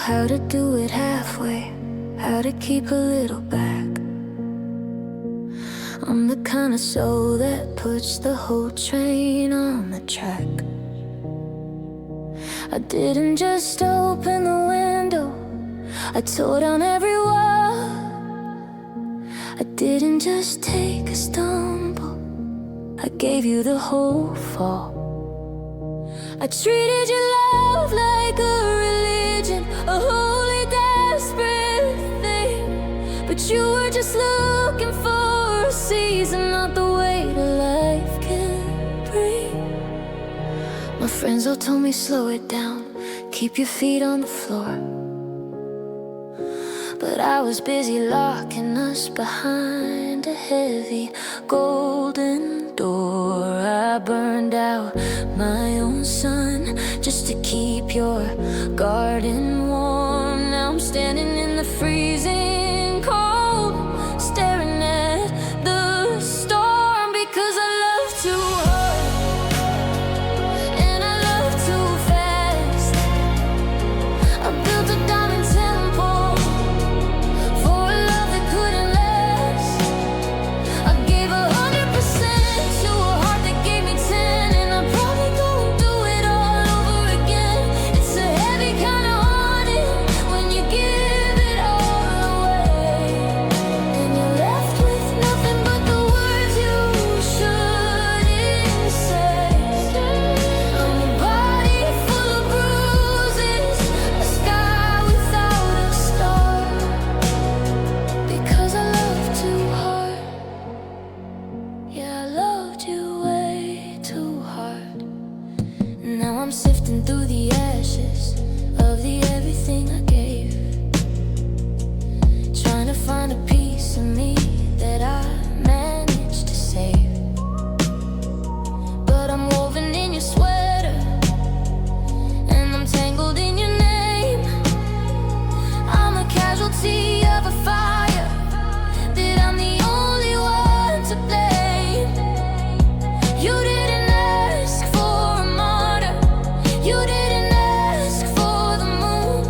how to do it halfway, how to keep a little back. I'm the kind of soul that puts the whole train on the track. I didn't just open the window, I tore down every wall. I didn't just take a stumble, I gave you the whole fall. I treated your love like a religion, a holy desperate thing. But you were just looking for a season, not the weight of life can bring. My friends all told me slow it down, keep your feet on the floor. But I was busy locking us behind a heavy golden door. I burned out my own sun just to keep your garden warm. Now I'm standing in the freezing cold, staring at the storm. Because I love too hard and I love too fast. I built a diamond temple for a love that couldn't last. I gave 100% to a heart that gave me 10, and I probably won't do it all over again. It's a heavy kind of haunting when you give it all away, and you're left with nothing but the words you shouldn't say. I'm a body full of bruises, a sky without a star. Because I love too hard. Yeah, I loved you way too hard. Now I'm sifting through the ashes of the everything I gave, trying to find a piece of me that I managed to save. But I'm woven in your sweater, and I'm tangled in your name. I'm a casualty of a fire, that I'm the only one to blame. You didn't ask for a martyr, you didn't ask for the moon,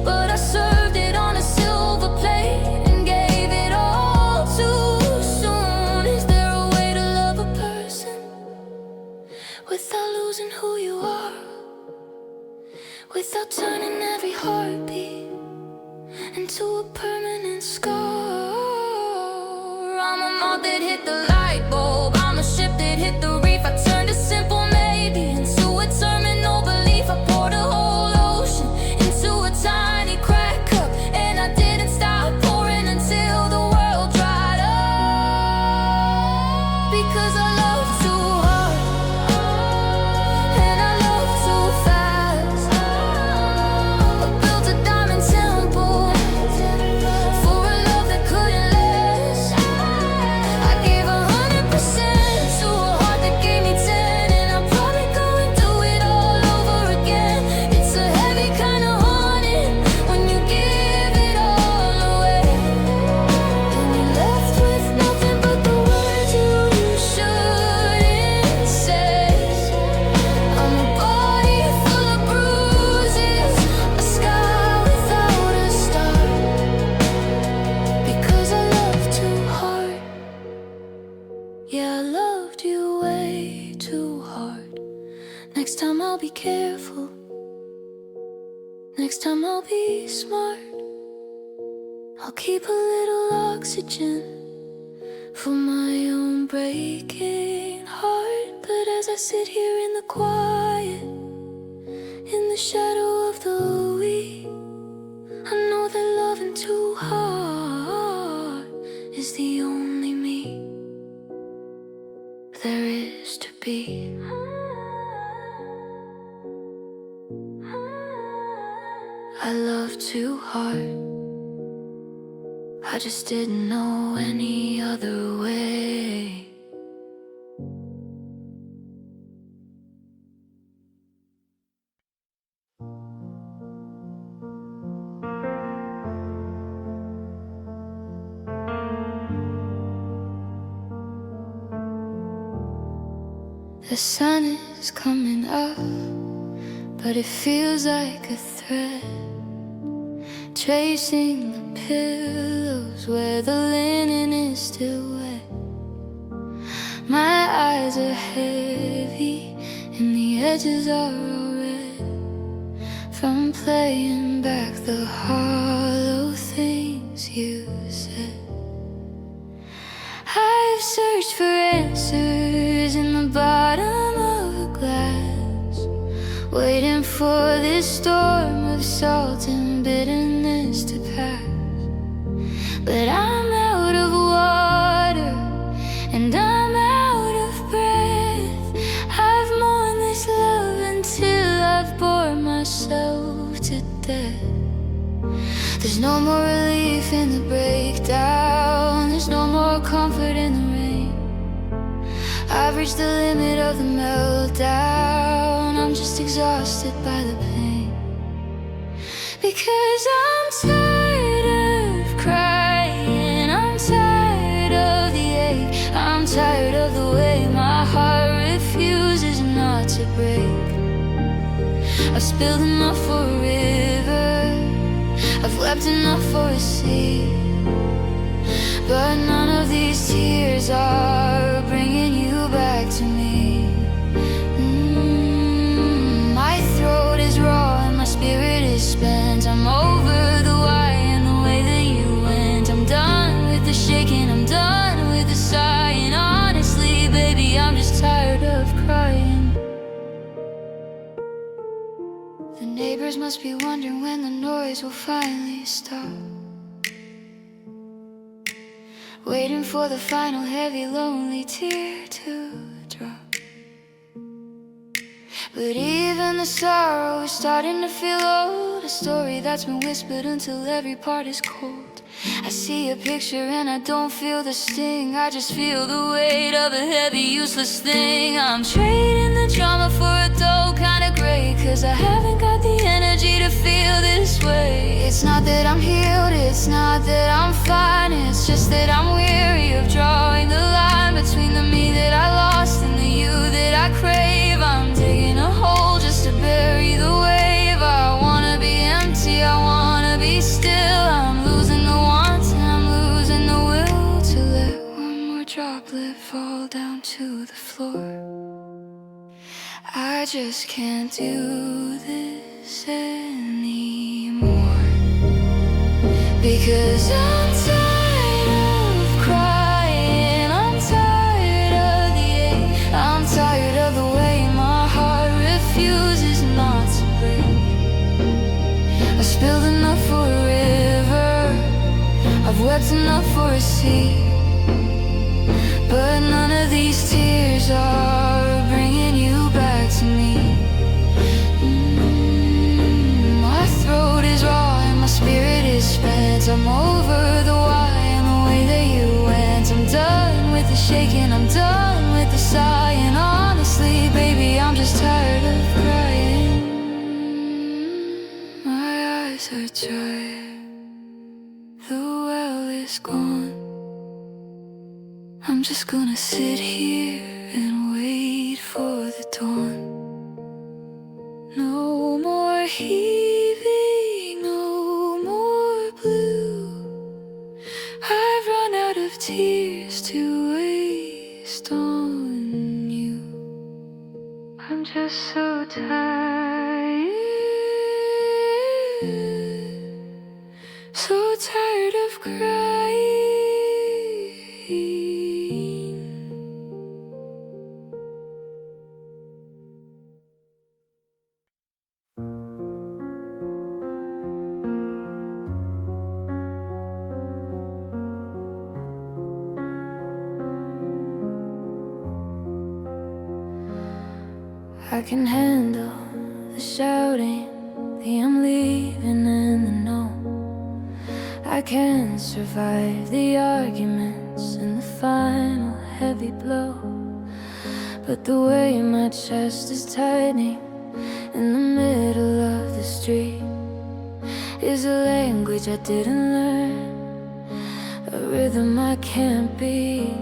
but I served it on a silver plate and gave it all too soon. Is there a way to love a person without losing who you are, without turning every heartbeat into a permanent scar? I'm a moth that hit the light bulb, I'm a ship that hit the reef. I turned a simple maybe into a terminal belief. I poured a whole ocean into a tiny crack cup, and I didn't stop pouring until the world dried up. Because I love too hard and I love too fast. I built a diamond temple for a love that couldn't last. I gave 100% to a heart that gave me 10, and I'm probably going to do it all over again. It's a heavy kind of haunting when you give it all away, and you're left with nothing but the words you shouldn't say. I'm a body full of bruises, a sky without a star. Because I love too hard. Yeah, I loved you way too hard. Next time I'll be careful, next time I'll be smart. I'll keep a little oxygen for my own breaking heart. But as I sit here in the quiet, in the shadow of the week, I know that loving too hard is the only me there is to be. I love too hard, I just didn't know any other way. The sun is coming up, but it feels like a threat. tracing the pillows where the linen is still wet. My eyes are heavy and the edges are all red from playing back the hollow things you said. I've searched for answers in the bottom of a glass, waiting for this storm of salt and bitterness to pass. But I'm out of water and I'm out of breath. I've mourned this love until I've bored myself to death. There's no more relief in the breakdown, there's no more comfort in the rain. I've reached the limit of the meltdown, I'm just exhausted by the pain. Because I'm tired of crying, I'm tired of the ache, I'm tired of the way my heart refuses not to break. I've spilled enough for a river, I've wept enough for a sea, but none of these tears are bringing you back to me. My throat is raw and my spirit is spent. I'm over the why and the way that you went. I'm done with the shaking, I'm done with the sighing. Honestly, baby, I'm just tired of crying. The neighbors must be wondering when the noise will finally stop, waiting for the final heavy, lonely tear to drop. But even the sorrow is starting to feel old, a story that's been whispered until every part is cold. I see a picture and I don't feel the sting, I just feel the weight of a heavy, useless thing. I'm trading the drama for a dull kind of gray, cause I haven't got the energy to feel this way. It's not that I'm healed, it's not that I'm fine, it's just that I'm weary of drawing the line between the me that I lost and the you that I crave. I'm digging a hole just to bury the wave. I wanna be empty, I wanna be still. I'm losing the wants and I'm losing the will to let one more droplet fall down to the floor. I just can't do this anymore, because I'm tired of crying, I'm tired of the ache, I'm tired of the way my heart refuses not to break. I spilled enough for a river, I've wept enough for a sea, but none of these tears are bringing you back to me. My throat is raw and my spirit is spent. I'm over the why and the way that you went. I'm done with the shaking, I'm done with the sighing. Honestly, baby, I'm just tired of crying. My eyes are dry, the well is gone. I'm just gonna sit here and wait for the dawn. No more heaving, no more blue. I've run out of tears to waste on you. I'm just so tired, so tired of crying. I can handle the shouting, the I'm leaving and the no. I can survive the arguments and the final heavy blow. But the way my chest is tightening in the middle of the street is a language I didn't learn, a rhythm I can't beat.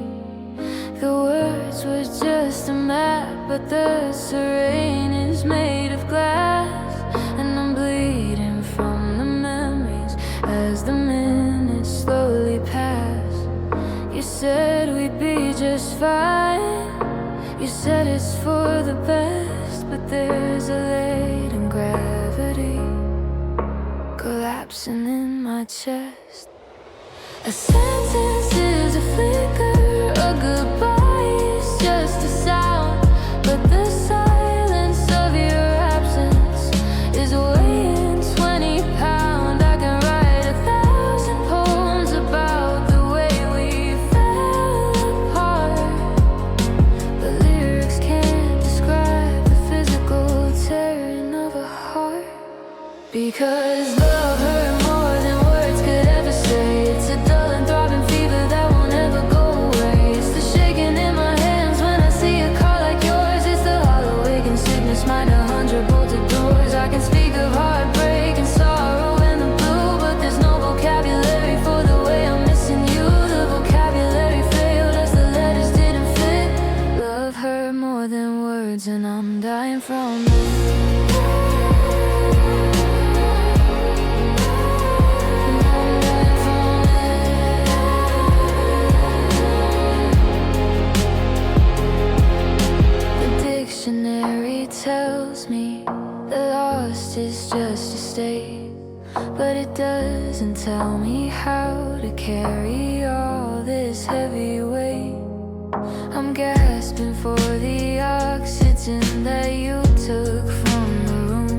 The words were just a map, but the terrain is made of glass. And I'm bleeding from the memories as the minutes slowly pass. You said we'd be just fine. You said it's for the best, but there's a latent gravity collapsing in my chest. A sentence is a flicker, a goodbye is just a sound, but the silence of your absence is weighing 20 pounds. I can write 1,000 poems about the way we fell apart, but lyrics can't describe the physical tearing of a heart. Because love hurt more than words could ever say. It's a dull and throbbing fever that won't ever go away. It's the shaking in my hands when I see a car like yours. It's the hollow aching sickness, mind 100 bolted doors. I can speak of heartbreak and sorrow and the blue, but there's no vocabulary for the way I'm missing you. The vocabulary failed as the letters didn't fit. Love hurt more than words and I'm dying from it. Dictionary tells me the lost is just a state, but it doesn't tell me how to carry all this heavy weight. I'm gasping for the oxygen that you took from the room.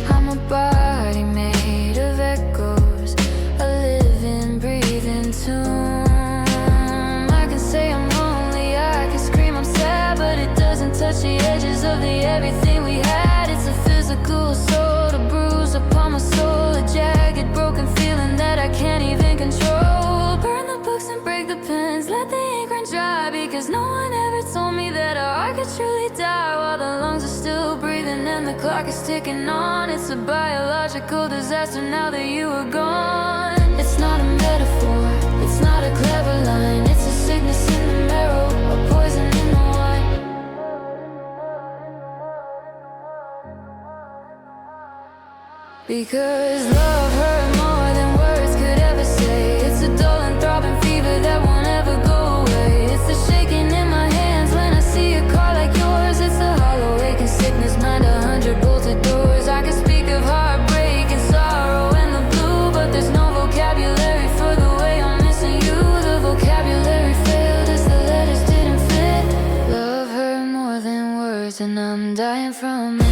I'm a body made of echoes, a living, breathing tomb. I can say I'm lonely, I can scream I'm sad, but it doesn't touch the edges of the everything we had. It's a physical assault, a bruise upon my soul, a jagged, broken feeling that I can't even control. Burn the books and break the pens, let the ink run dry, because no one ever told me that a heart could truly die while the lungs are still breathing and the clock is ticking on. It's a biological disaster now that you are gone. It's not a metaphor, it's not a clever line. It's a sickness in the marrow, a poison in the wine. Because love hurt more than words could ever say. It's a dull and throbbing fever that won't ever go away. It's the shaking in my hands when I see a car like yours. It's the hollow aching sickness, mind 100 bolted doors. I can speak of heartbreak and sorrow and the blue, but there's no vocabulary for the way I'm missing you. The vocabulary failed as the letters didn't fit. Love hurt more than words and I'm dying from it.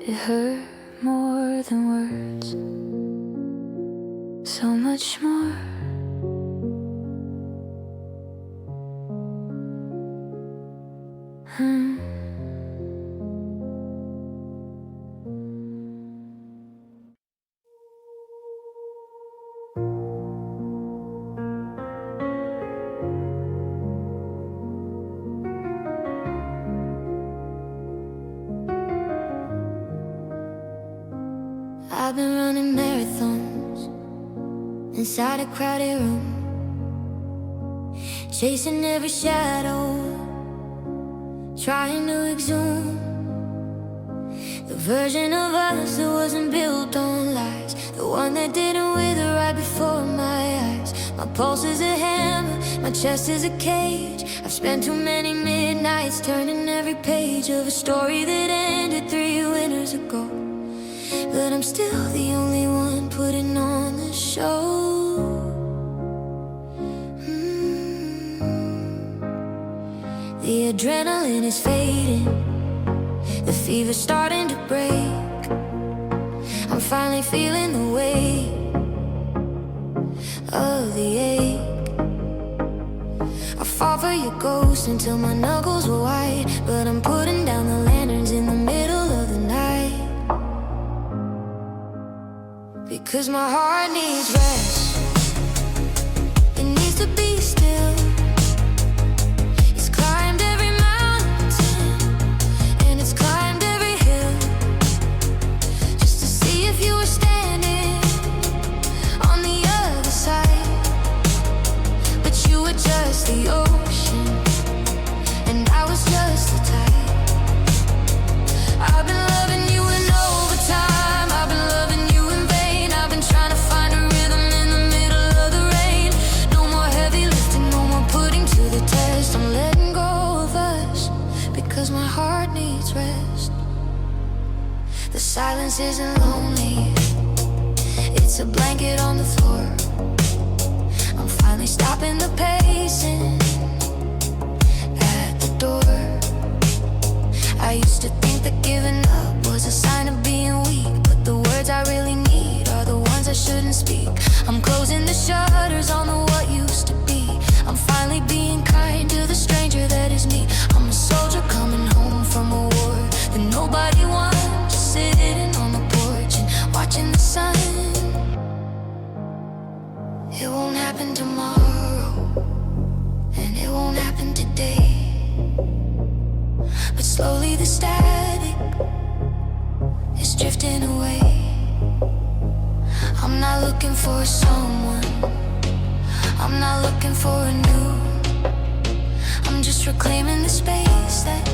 It hurt more than words, so much more. I've been running marathons inside a crowded room, chasing every shadow, trying to exhume the version of us that wasn't built on lies, the one that didn't wither right before my eyes. My pulse is a hammer, my chest is a cage. I've spent too many midnights turning every page of a story that ended 3 winters ago. But I'm still the only one putting on the show. The adrenaline is fading, the fever's starting to break. I'm finally feeling the weight of the ache. I fall for your ghost until my knuckles were white, but I'm putting down the 'cause my heart needs rest. It needs to be still. It's climbed every mountain and it's climbed every hill, just to see if you were standing on the other side. But you were just the ocean and I was just the tide. I've been loving you in overtime, I've been loving you in vain. I've been trying to find a rhythm in the middle of the rain. No more heavy lifting, no more putting to the test. I'm letting go of us because my heart needs rest. The silence isn't lonely, it's a blanket on the floor. I'm finally stopping the pacing at the door. I used to think that giving up was a sign of being weak, but the words I really need are the ones I shouldn't speak. I'm closing the shutters on the what used to be. I'm finally being kind to the stranger that is me. I'm a soldier coming home from a war that nobody won, just sitting on the porch and watching the sun. It won't happen tomorrow, and it won't happen today, but slowly the static is drifting away. I'm not looking for someone, I'm not looking for a new. I'm just reclaiming the space that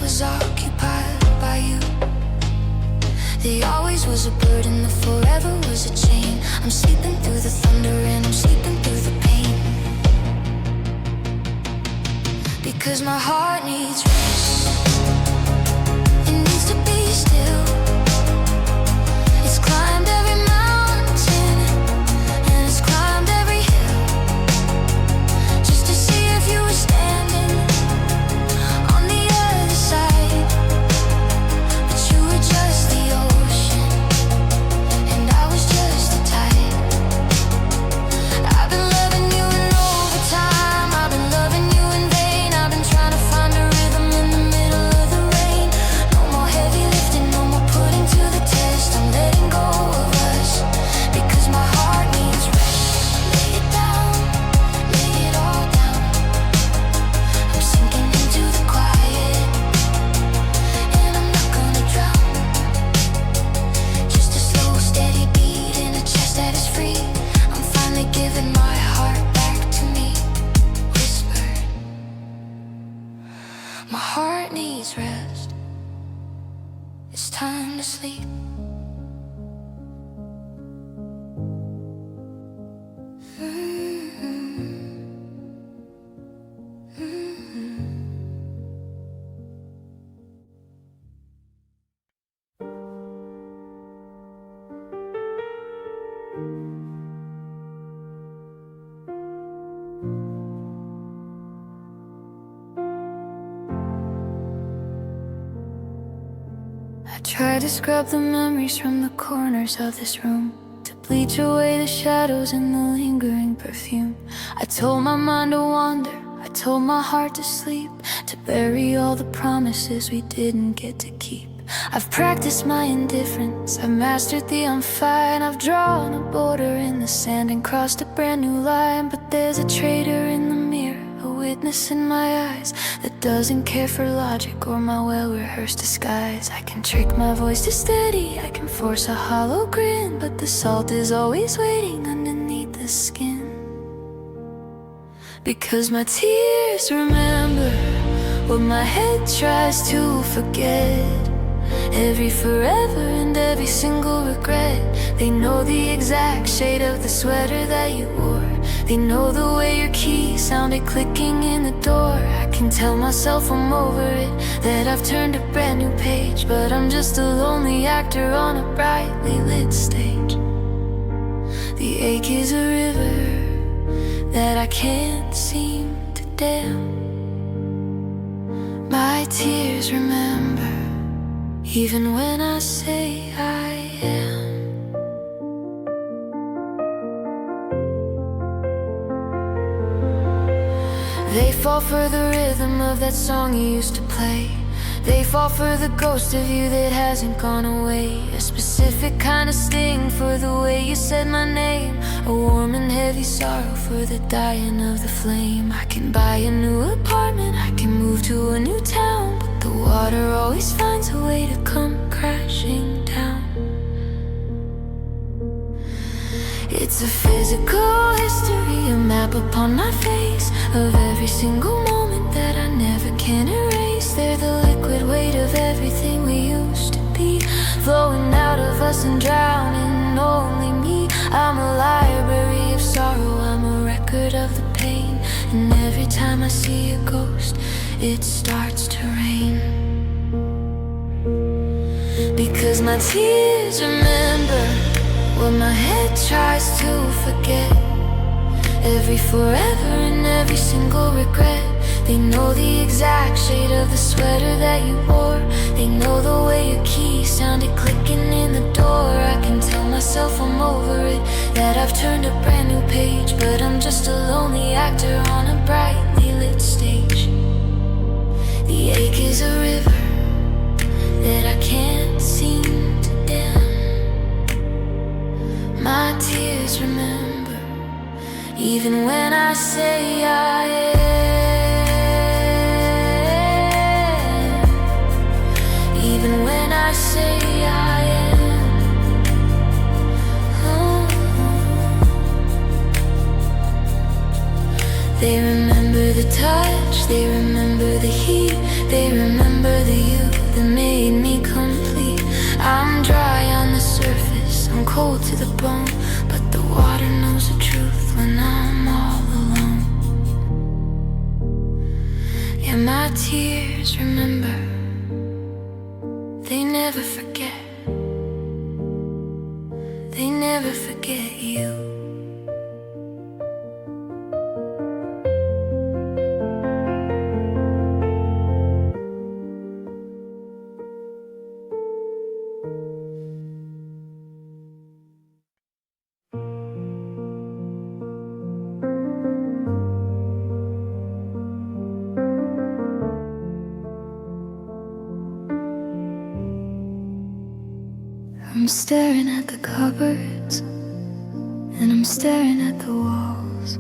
was occupied by you. There always was a burden, the forever was a chain. I'm sleeping through the thunder and I'm sleeping through the pain, because my heart needs rest. It needs to be still. It's climbed every mountain and it's climbed every hill, just to see if you were standing on the other side. But you were just the ocean and I was just the tide. I've been loving you in overtime, I've been loving you in vain. I've been trying to find a rhythm in the middle of the rain. No more heavy lifting, no more putting to the test. I'm letting go of us because my heart needs rest. Lay it down, lay it all down. I'm sinking into the quiet and I'm not gonna drown. Just a slow, steady beat in a chest that is free. I'm finally giving my heart back to me. Whispered, my heart needs rest. It's time to sleep. I try to scrub the memories from the corners of this room, to bleach away the shadows and the lingering perfume. I told my mind to wander, I told my heart to sleep, to bury all the promises we didn't get to keep. I've practiced my indifference, I've mastered the I'm fine. I've drawn a border in the sand and crossed a brand new line. But there's a traitor in the mirror, a witness in my eyes, that doesn't care for logic or my well-rehearsed disguise. I can trick my voice to steady, I can force a hollow grin, but the salt is always waiting underneath the skin. Because my tears remember what my head tries to forget. Every forever and every single regret. They know the exact shade of the sweater that you wore. They know the way your key sounded clicking in the door. I can tell myself I'm over it, that I've turned a brand new page, but I'm just a lonely actor on a brightly lit stage. The ache is a river that I can't seem to dam. My tears remember, even when I say I am. They fall for the rhythm of that song you used to play. They fall for the ghost of you that hasn't gone away. A specific kind of sting for the way you said my name. A warm and heavy sorrow for the dying of the flame. I can buy a new apartment, I can move to a new town, but the water always finds a way to come crashing down. It's a physical history, a map upon my face of every single moment that I never can erase. They're the liquid weight of everything we used to be, flowing out of us and drowning only me. I'm a library of sorrow, I'm a record of the pain, and every time I see a ghost, it starts to rain. Because my tears remember what my head tries to forget. Every forever and every single regret. They know the exact shade of the sweater that you wore. They know the way your key sounded clicking in the door. I can tell myself I'm over it, that I've turned a brand new page, but I'm just a lonely actor on a brightly lit stage. The ache is a river that I can't seem to dam. My tears remember, even when I say I am. Even when I say I am. Oh. They remember the touch, they remember the heat, they remember the you that made me complete. I'm dry on the surface, I'm cold to the bone, but the water knows the truth when I'm all alone. Yeah, my tears remember, they never forget, they never forget you. I'm staring at the cupboards, and I'm staring at the walls,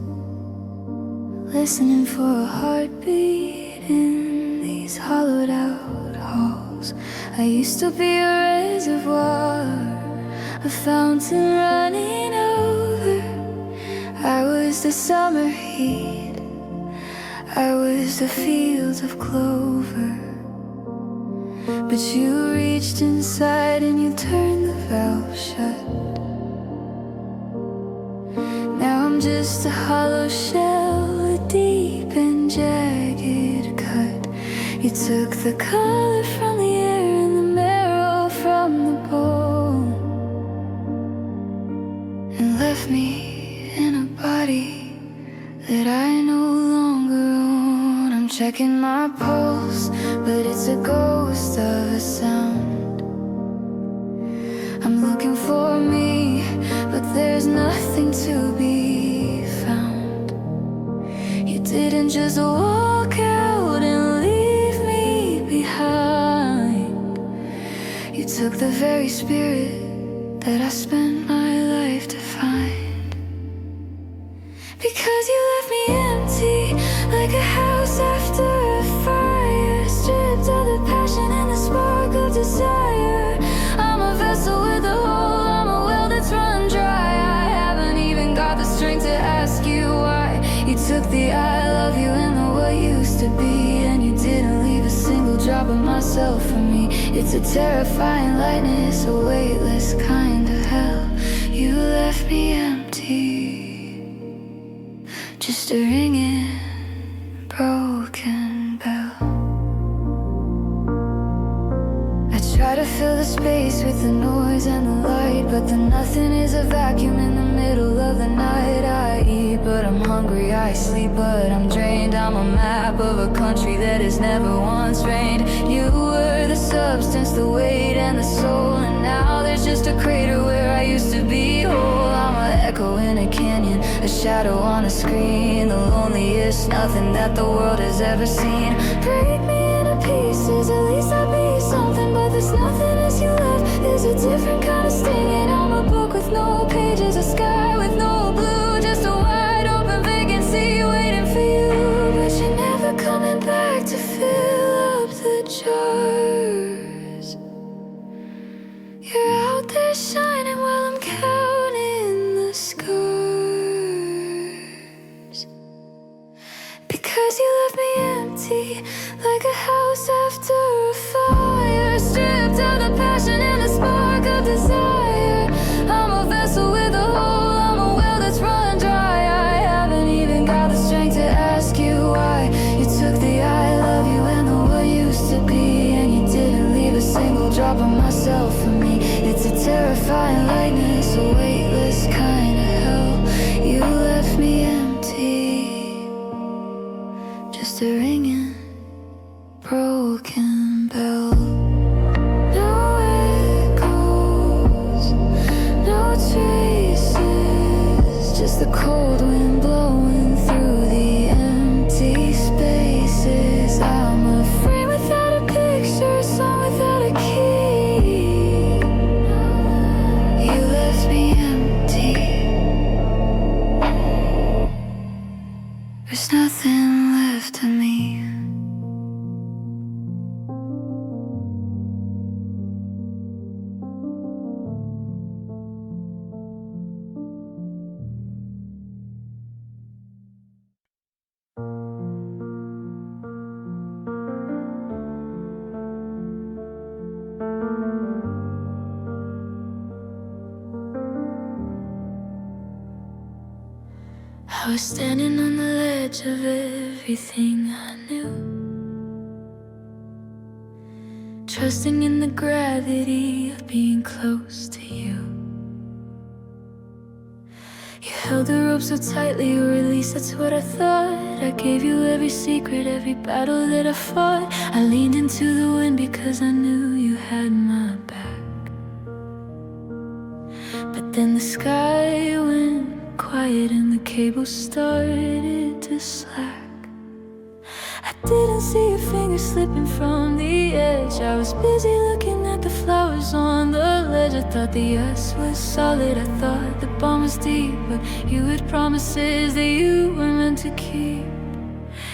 listening for a heartbeat in these hollowed out halls. I used to be a reservoir, a fountain running over. I was the summer heat, I was the fields of clover. But you reached inside and you turned the valve shut. Now I'm just a hollow shell, a deep and jagged cut. You took the color from the air and the marrow from the bone, and left me in a body that I no longer own. I'm checking my pulse, but it's a ghost of a sound. I'm looking for me, but there's nothing to be found. You didn't just walk out and leave me behind. You took the very spirit that I spent my life to find. Because you left me empty, like a house after a fire, stripped of the passion and the spark of desire. I'm a vessel with a hole, I'm a well that's run dry. I haven't even got the strength to ask you why. You took the I love you and the what used to be, and you didn't leave a single drop of myself for me. It's a terrifying lightness, a weightless kind of hell. You left me empty, just a ringing broken bell. I try to fill the space with the noise and the light, but the nothing is a vacuum in the middle of the night. I eat, but I'm hungry, I sleep, but I'm drained. I'm a map of a country that has never once rained. You were the substance, the weight and the soul, and now there's just a crater where I used to be whole. I'm an echo in a canyon, a shadow on a screen, the loneliest nothing that the world has ever seen. Break me into pieces, at least I a different kind of stinging. I'm a book with no pages, a sky with no blue, just a wide open vacancy waiting for you. But you're never coming back to fill up the jars. You're out there shining while I'm counting the scars. Because you left me empty, like a house after a fire, stripped of the passion and the spark of desire. I'm a vessel with a hole, I'm a well that's run dry. I haven't even got the strength to ask you why. You took the I love you and the what used to be, and you didn't leave a single drop of myself for me. It's a terrifying lightness, a weightless kind of hell. You left me empty, just a ringing broken bell. No echoes, no traces, just the cold wind blowing through the empty spaces. I'm a frame without a picture, a song without a key. You left me empty. There's nothing left of me. I was standing on the ledge of everything I knew, trusting in the gravity of being close to you. You held the rope so tightly, or at least that's what I thought. I gave you every secret, every battle that I fought. I leaned into the wind because I knew you had my back. But then the sky went quiet and the cable started to slack. I didn't see your fingers slipping from the edge. I was busy looking at the flowers on the ledge. I thought the ice was solid, I thought the bomb was deep, but you had promises that you were meant to keep.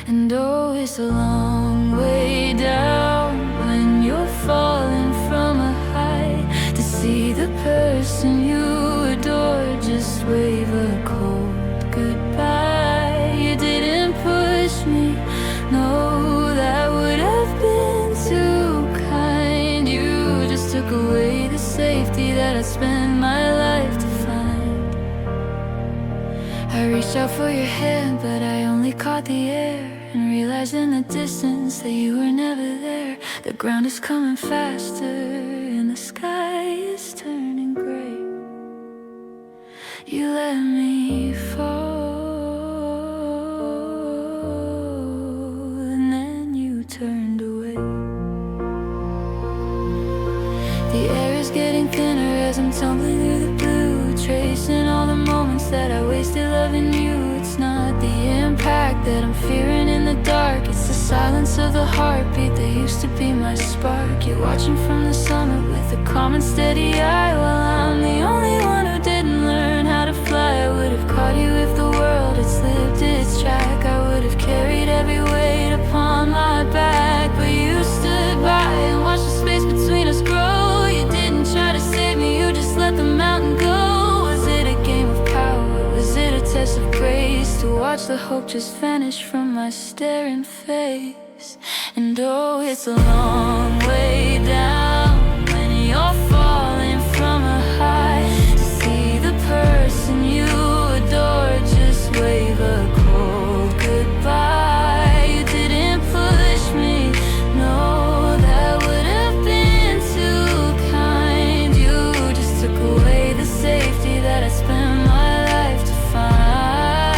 And oh, it's a long way down when you're falling from a high, to see the person you adore just wave a cold goodbye. You didn't push me, no, that would have been too kind. You just took away the safety that I spent my life to find. I reached out for your hand, but I only caught the air, and realized in the distance that you were never there. The ground is coming faster and the sky is turning gray. You let me fall, and then you turned away. The air is getting thinner as I'm tumbling through the blue, tracing all the moments that I wasted loving you. It's not the impact that I'm fearing in the dark, it's the silence of the heartbeat that used to be my spark. You're watching from the summit with a calm and steady eye, while I'm the only one who didn't learn how to fly. I would have caught you if the world had slipped its track. I would have carried every weight upon my back, but you stood by and watched the space between us grow. You didn't try to save me, you just let the mountain go. Was it a game of power? Was it a test of grace, to watch the hope just vanish from my staring face? And oh, it's a long way down when you're falling from a high, to see the person you adore just wave a cold goodbye. You didn't push me, no, that would have been too kind. You just took away the safety that I spent my life to find.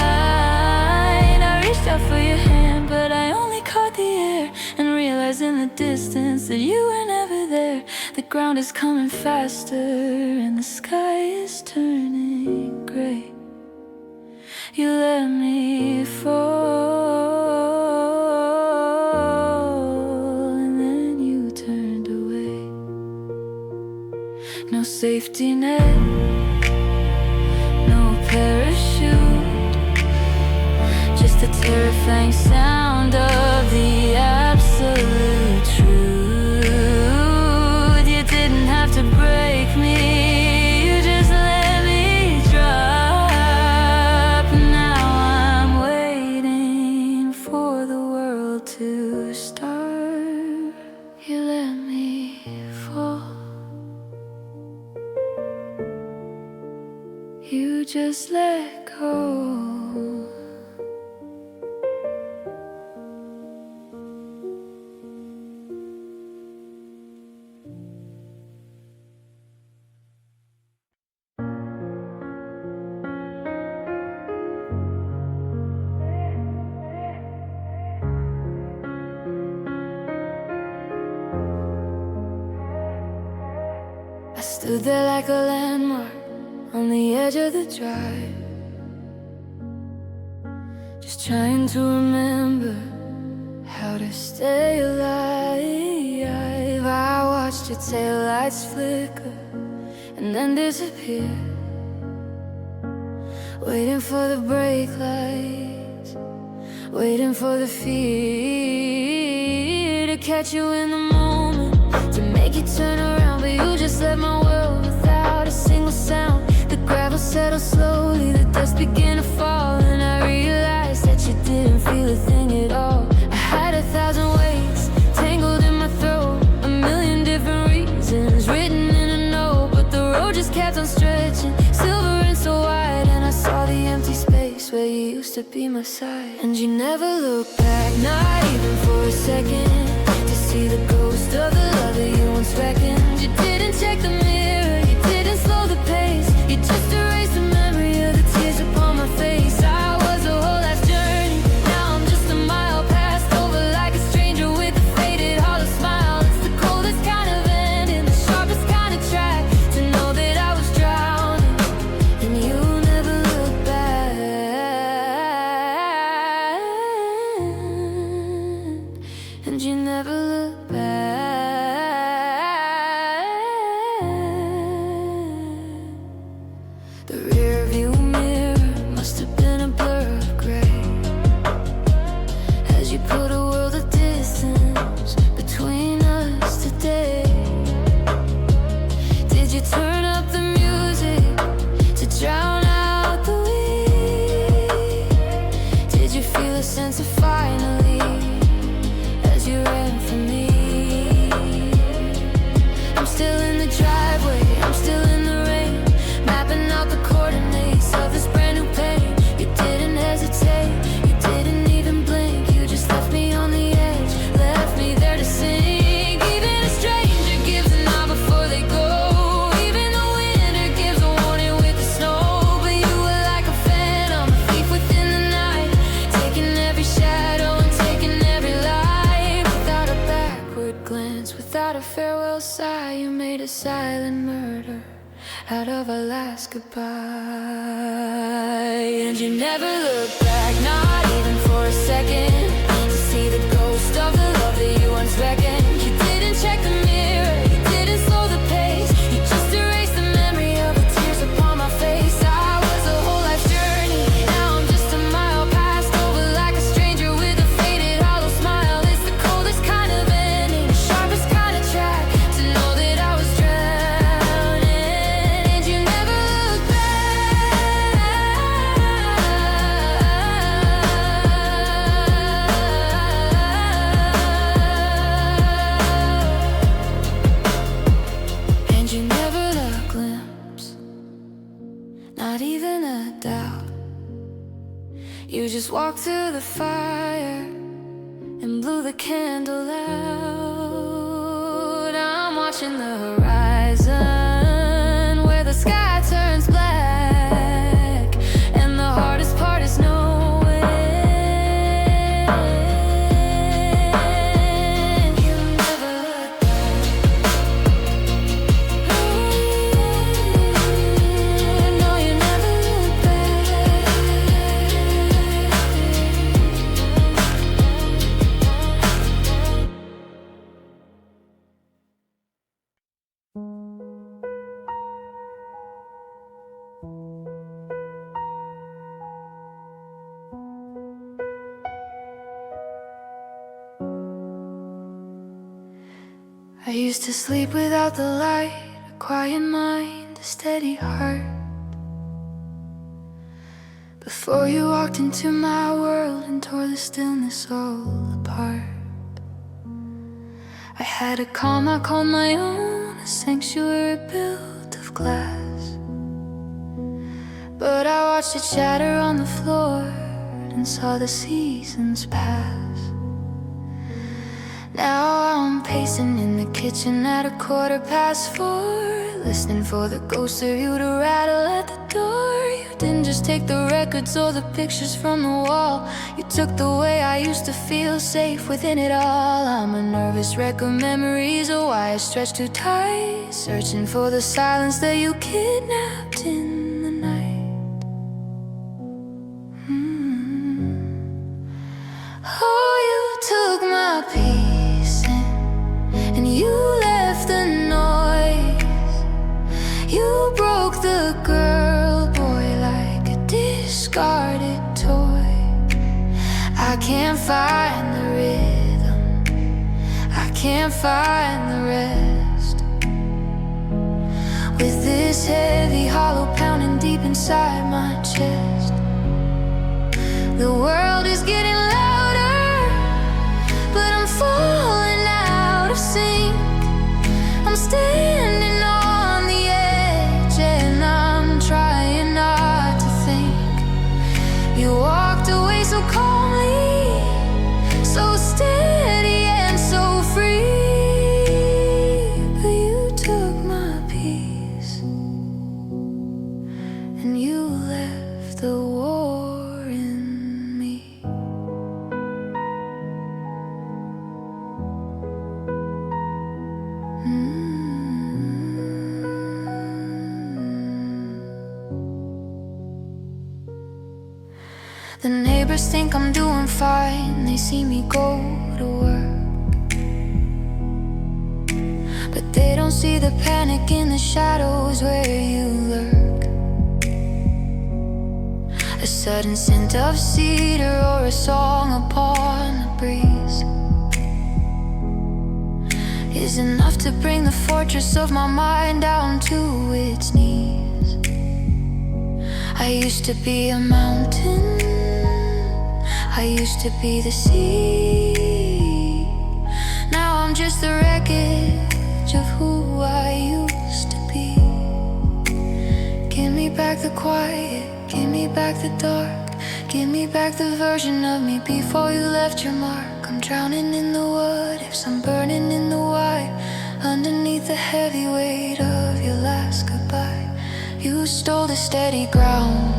I reached out for your hand, but I only caught the air, and realized in the distance that you were never there. The ground is coming faster and the sky is turning gray. You let me fall, and then you turned away. No safety net, no parachute, just the terrifying sound of the absolute truth. You didn't have to break me, you just let me drop. Now I'm waiting for the world to start. You let me fall, you just let go. I stood there like a landmark on the edge of the drive, just trying to remember how to stay alive. I watched your taillights flicker and then disappear, waiting for the brake lights, waiting for the fear to catch you in the moment, to make you turn around. But you just left my world without a single sound. The gravel settled slowly, the dust began to fall, and I realized that you didn't feel a thing at all. I had 1,000 ways tangled in my throat, a million different reasons written in a note, but the road just kept on stretching, silver and so wide. And I saw the empty space where you used to be my side. And you never looked back, not even for a second, to see the ghost of the love that you once reckoned. You didn't check the mirror, you didn't slow the pace, you just erased the memory of the tears upon my face. I was a whole life journey, now I'm just a mile passed over like a stranger with a faded hollow smile. It's the coldest kind of ending, the sharpest kind of track, to know that I was drowning and you never looked back. And you never looked back. The rear view mirror must have been a blur of gray, as you put a world of distance between us today. Did you turn up the music to drown out the wind? Did you feel a sense of finally as you ran from me? I'm still in the driveway, I'm still in the rain, mapping out the coordinates of this brand new pain. You didn't hesitate, you didn't even blink, you just left me on the edge, left me there to sink. Even a stranger gives a nod before they go, even the winter gives a warning with the snow. But you were like a phantom, a thief within the night, taking every shadow and taking every light. Without a backward glance, without a farewell sigh, you made a silent murder out of our last goodbye. And you never looked back, not even for a second, to see the ghost of the love that you once reckoned. You didn't check the mirror, you didn't slow the pace, you just erased the memory of the tears upon my face. I was a whole life journey, now I'm just a mile passed over like a stranger with a faded hollow smile. It's the coldest kind of ending, the sharpest kind of track, to know that I was drowning. And you never looked back. And you never let a glimpse, not even a doubt. You just walked through the fire and blew the candle out. I'm watching the horizon where the sky turns black, and the hardest part is knowing you never look back. No, you never look back. I used to sleep without the light, a quiet mind, a steady heart. Before you walked into my world and tore the stillness all apart. I had a calm I called my own, a sanctuary built of glass. But I watched it shatter on the floor and saw the seasons pass. Now I'm pacing in the kitchen at 4:15, listening for the ghost of you to rattle at the door. You didn't just take the records or the pictures from the wall, you took the way I used to feel safe within it all. I'm a nervous wreck of memories, a wire stretched too tight, searching for the silence that you kidnapped in the night. Oh, you took my peace and you left the noise. You broke the girl, boy, like a discarded toy. I can't find the rhythm, I can't find the rest. With this heavy hollow pounding deep inside my chest. The world is getting louder, but I'm falling out of sync. I'm standing on the edge and I'm trying not to think. You walked away so calmly, so steady and so free. But you took my peace and you left the war in me. The neighbors think I'm doing fine, they see me go to work, but they don't see the panic in the shadows where you lurk. A sudden scent of cedar or a song upon the breeze is enough to bring the fortress of my mind down to its knees. I used to be a mountain, I used to be the sea. Now I'm just the wreckage of who I used to be. Give me back the quiet, give me back the dark, give me back the version of me before you left your mark. I'm drowning in the what ifs, I'm burning in the why, underneath the heavy weight of your last goodbye. You stole the steady ground,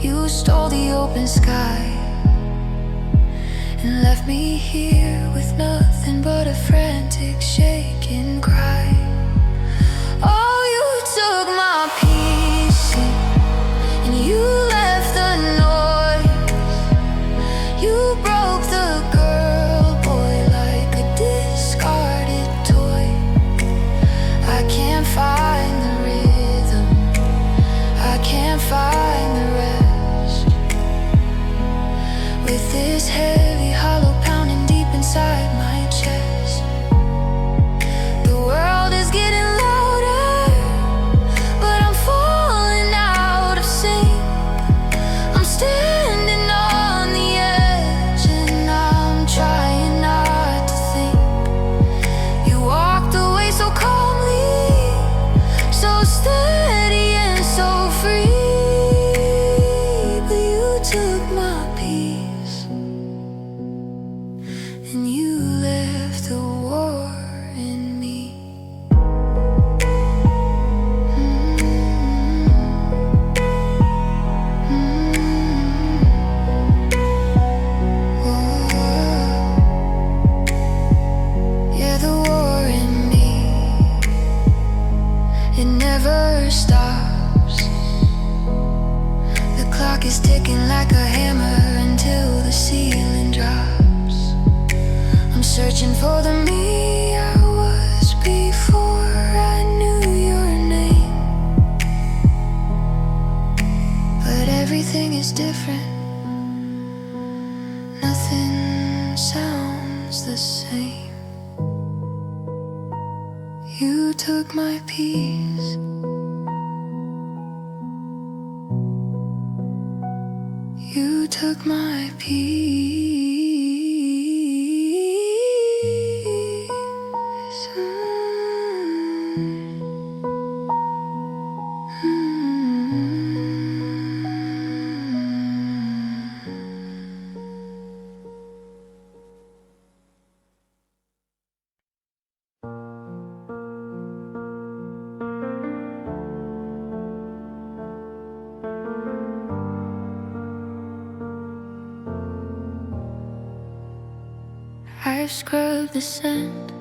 you stole the open sky, and left me here with nothing but a frantic shaking cry. Oh, you took my peace and you left the noise. You broke the girl, boy, like a discarded toy. I can't find the rhythm, I can't find the rest. With this heavy hollow pounding deep inside my chest. The world is getting louder, but I'm falling out of sync. I'm standing on the edge and I'm trying not to think. You walked away so calmly, so steady and so free. But you took my peace and you left the war in me. Yeah, the war in me, it never stops. The clock is ticking like a hammer until the ceiling drops. I'm searching for the me I was before I knew your name. But everything is different, nothing sounds the same. You took my peace. You took my peace. I've scrubbed the scent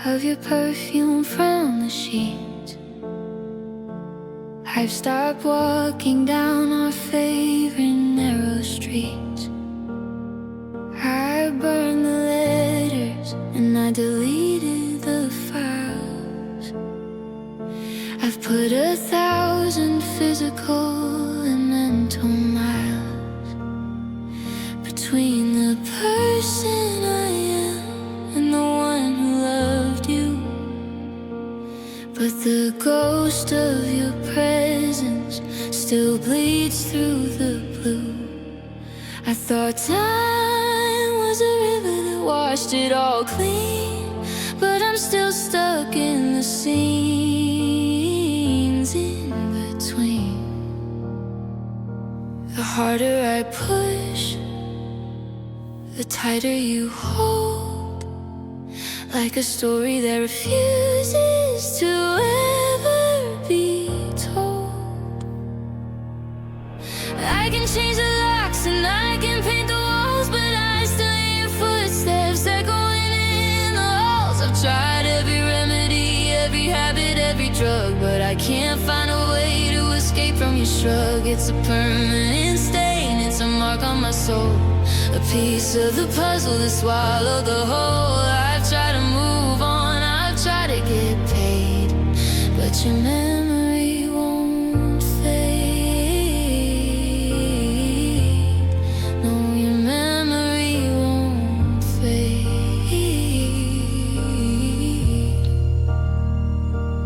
of your perfume from the sheets. I've stopped walking down our favorite narrow streets. I burned the letters and I deleted the files. I've put 1,000 physical and mental miles between the person I am and the one who loved you. But the ghost of your presence still bleeds through the blue. I thought time was a river that washed it all clean, but I'm still stuck in the scenes in between. The harder I push, the tighter you hold, like a story that refuses to ever be told. I can change the locks and I can paint the walls, but I still hear your footsteps echoing in the halls. I've tried every remedy, every habit, every drug, but I can't find a way to escape from your shrug. It's a permanent stain, it's a mark on my soul, a piece of the puzzle that swallowed the whole. I've tried to move on, I've tried to get paid, but your memory won't fade. No, your memory won't fade.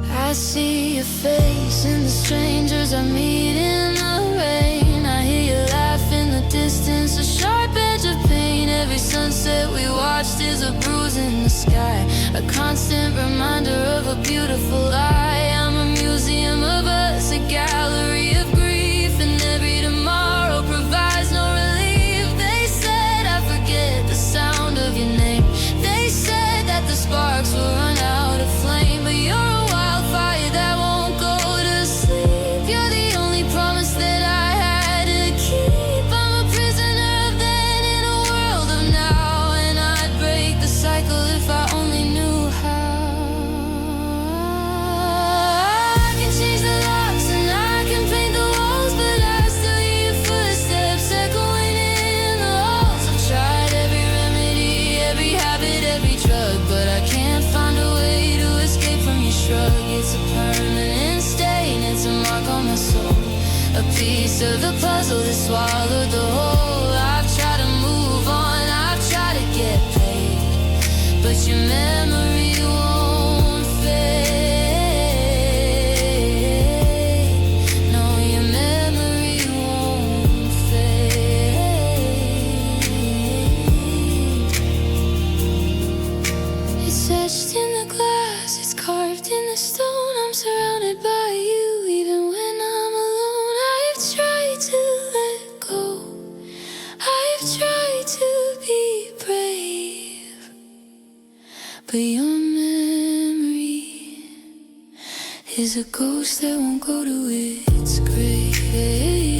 I see your face in the strangers I meet in the rain. I hear you laugh in the distance, a sharp edge of pain. Every sunset we watched is a bruise in the sky, a constant reminder of a beautiful lie. I'm a museum of us, a gallery of grief, and every tomorrow provides no relief. They said I forget the sound of your name. They said that the sparks will run out of flame, but you're a wildfire that won't go to sleep. You're the only promise that I had to keep. I'm a prisoner of then in a world of now, and I'd break the cycle if I only knew how. I can change the locks and I can paint the walls, but I still hear your footsteps echoing in the halls. I've tried every remedy, every habit, every drug, but I can't find a way to escape from your shrug. It's a permanent stain, it's a mark on my soul, a piece of the puzzle that swallowed the whole. I've tried to move on, I've tried to get paid, but your memory won't fade. No, your memory won't fade. It's etched in the glass, it's carved in the stone. I'm surrounded by you even when I'm alone. I've tried to let go, I've tried to be brave, but your memory is a ghost that won't go to its grave.